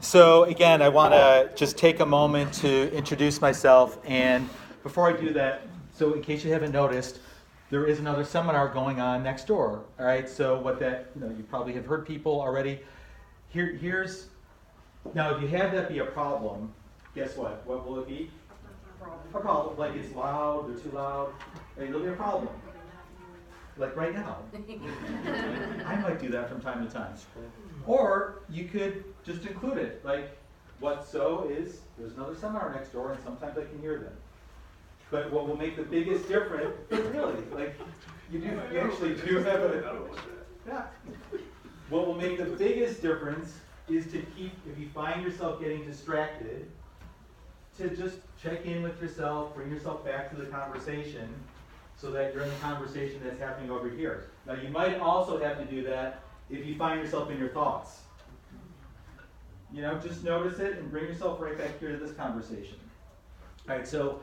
So again, I want to just take a moment to introduce myself. And before I do that, so in case you haven't noticed, there is another seminar going on next door. All right. So what that, you probably have heard people already. Here's now if you have that be a problem, guess what? What will it be? A problem. Like it's loud, they're too loud. It'll be a problem. Like right now. I might do that from time to time. Or you could just include it. Like what so is there's another seminar next door and sometimes I can hear them. But what will make the biggest difference, really, like you actually do have a, yeah. What will make the biggest difference is to keep, if you find yourself getting distracted, to just check in with yourself, bring yourself back to the conversation so that you're in the conversation that's happening over here. Now you might also have to do that if you find yourself in your thoughts. Just notice it and bring yourself right back here to this conversation. All right, so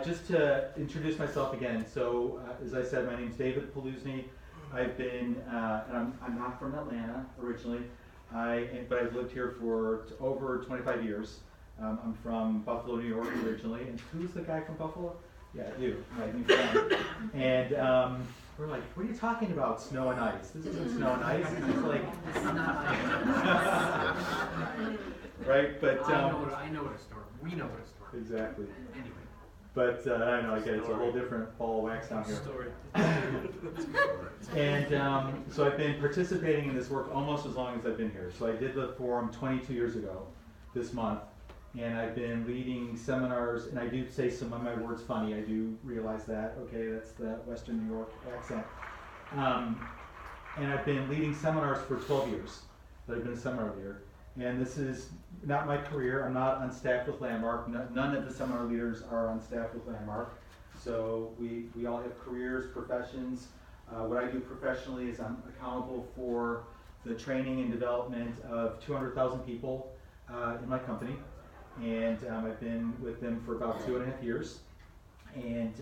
just to introduce myself again. So as I said, my name's David Paluzny. I've been, and I'm not from Atlanta originally, but I've lived here for over 25 years. I'm from Buffalo, New York originally. And who's the guy from Buffalo? Yeah, you, my new friend. And we're like, what are you talking about, snow and ice? This isn't snow and ice. This is like, this is not ice. Right? But I know what a storm. We know what a storm. Exactly. Anyway. But I don't know, again, it's a whole different ball of wax down here. And so I've been participating in this work almost as long as I've been here. So I did the forum 22 years ago this month. And I've been leading seminars, and I do say some of my words funny. I do realize that. Okay, that's the Western New York accent. And I've been leading seminars for 12 years. That I've been a seminar leader. And this is not my career. I'm not on staff with Landmark. None of the seminar leaders are on staff with Landmark. So we all have careers, professions. What I do professionally is I'm accountable for the training and development of 200,000 people in my company. And I've been with them for about 2.5 years. And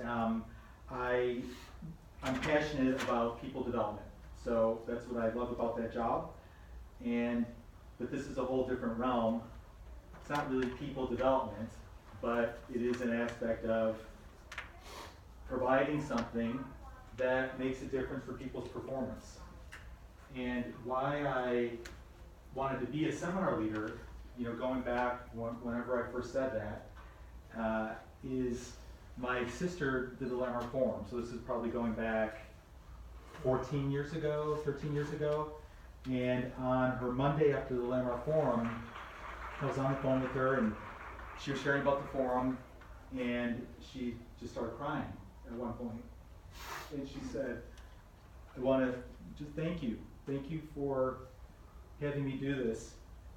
I'm passionate about people development. So that's what I love about that job. But this is a whole different realm. It's not really people development, but it is an aspect of providing something that makes a difference for people's performance. And why I wanted to be a seminar leader, going back whenever I first said that, is my sister did the Landmark Forum. So this is probably going back 13 years ago. And on her Monday after the Landmark Forum, I was on the phone with her and she was sharing about the forum and she just started crying at one point. And she said, I want to just thank you. Thank you for having me do this.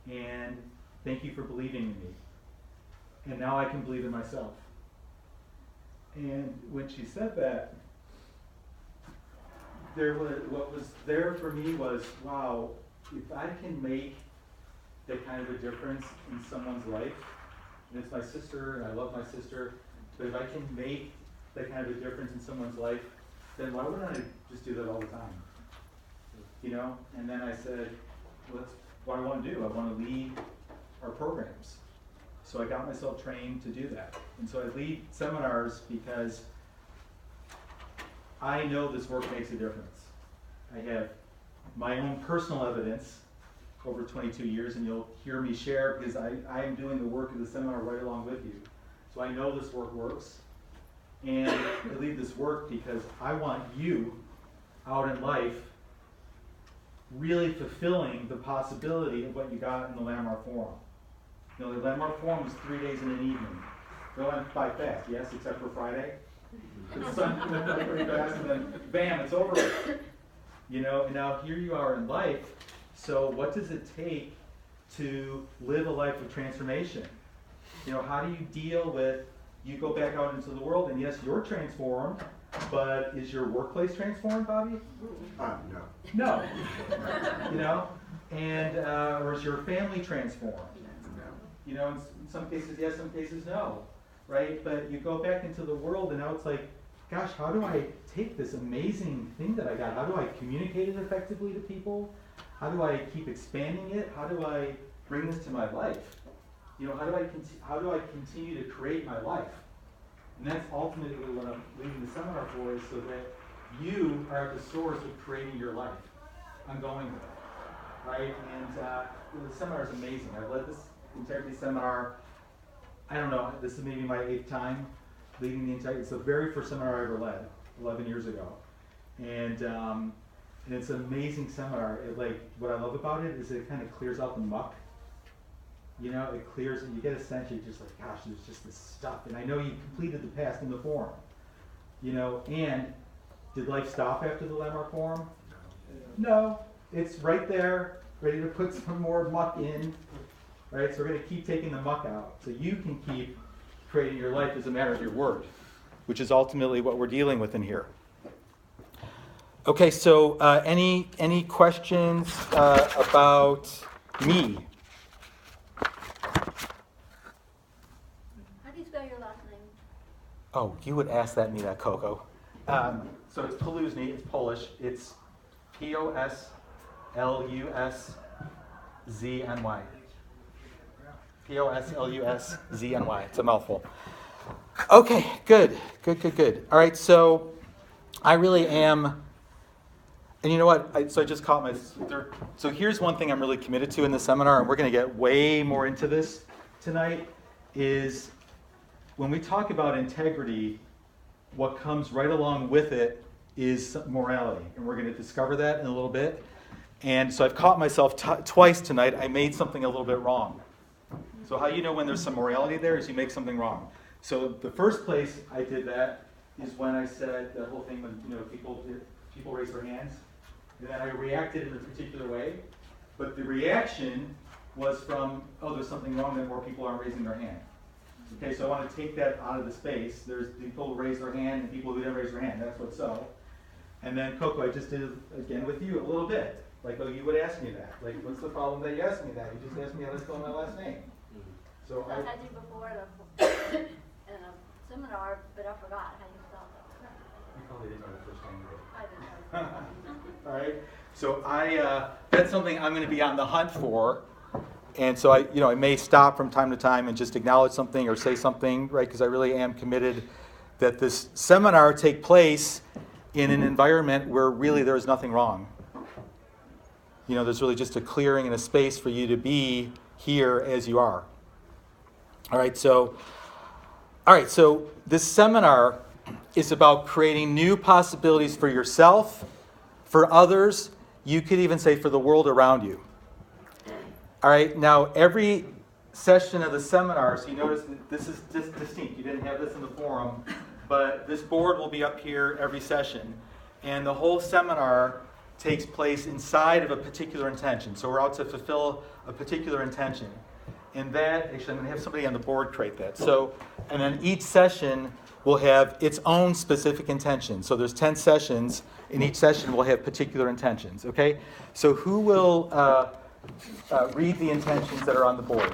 And thank you for believing in me. And now I can believe in myself. And when she said that, what was there for me was, wow, if I can make that kind of a difference in someone's life, and it's my sister, and I love my sister, but if I can make that kind of a difference in someone's life, then why wouldn't I just do that all the time? And then I said, well, that's what I want to do. I want to lead our programs. So I got myself trained to do that. And so I lead seminars because I know this work makes a difference. I have my own personal evidence over 22 years, and you'll hear me share because I am doing the work of the seminar right along with you. So I know this work works. And I lead this work because I want you out in life really fulfilling the possibility of what you got in the Landmark Forum. The Landmark Forum was 3 days and an evening. They went by fast, yes, except for Friday. The sun went by pretty fast, and then bam, it's over with. And now here you are in life. So what does it take to live a life of transformation? How do you deal with, you go back out into the world, and yes, you're transformed, but is your workplace transformed, Bobby? No. And or is your family transformed? No. In some cases yes, some cases no, right? But you go back into the world, and now it's like, gosh, how do I take this amazing thing that I got? How do I communicate it effectively to people? How do I keep expanding it? How do I bring this to my life? You know, how do I continue to create my life? And that's ultimately what I'm leading the seminar for, is so that you are at the source of creating your life ongoingly, right? And the seminar is amazing. I've led this integrity seminar, I don't know, this is maybe my 8th time leading the integrity. It's the very first seminar I ever led, 11 years ago. And it's an amazing seminar. What I love about it is it kind of clears out the muck. You know, it clears, and you get a sense, you're just like, gosh, there's just this stuff. And I know you completed the past in the forum. You know, and did life stop after the Landmark Forum? No. It's right there, ready to put some more muck in. Right? So we're going to keep taking the muck out. So you can keep creating your life as a matter of your word, which is ultimately what we're dealing with in here. Okay, so any questions about me? How do you spell your last name? Oh, you would ask that me, that Coco. So it's Poluzny, it's Polish. It's Posluszny. Posluszny. It's a mouthful. Okay, good. All right, so I really am, and you know what? So I just caught my. So here's one thing I'm really committed to in the seminar, and we're going to get way more into this tonight, is when we talk about integrity, what comes right along with it is morality, and we're going to discover that in a little bit. And so I've caught myself twice tonight. I made something a little bit wrong. So how you know when there's some morality there is you make something wrong. So the first place I did that is when I said the whole thing when people raise their hands, and then I reacted in a particular way. But the reaction was from, oh, there's something wrong that more people aren't raising their hand. Okay, so I want to take that out of the space. There's people who raise their hand and people who didn't raise their hand. That's what's so. And then Coco, I just did it again with you a little bit. Like, oh, you would ask me that. Like, what's the problem that you asked me that? You just asked me how to spell my last name. So I had you before in a seminar, but I forgot how you spelled it. You probably didn't know the first name I didn't know. All right. So that's something I'm going to be on the hunt for. And so I may stop from time to time and just acknowledge something or say something, right? Because I really am committed that this seminar take place in an environment where really there is nothing wrong. There's really just a clearing and a space for you to be here as you are. All right, so this seminar is about creating new possibilities for yourself, for others, you could even say for the world around you. All right, now every session of the seminar, so you notice that this is distinct. You didn't have this in the forum, but this board will be up here every session. And the whole seminar takes place inside of a particular intention. So we're out to fulfill a particular intention. And that, actually, I'm going to have somebody on the board create that. So, and then each session will have its own specific intention. So there's 10 sessions. In each session, we'll have particular intentions, okay? So who will read the intentions that are on the board?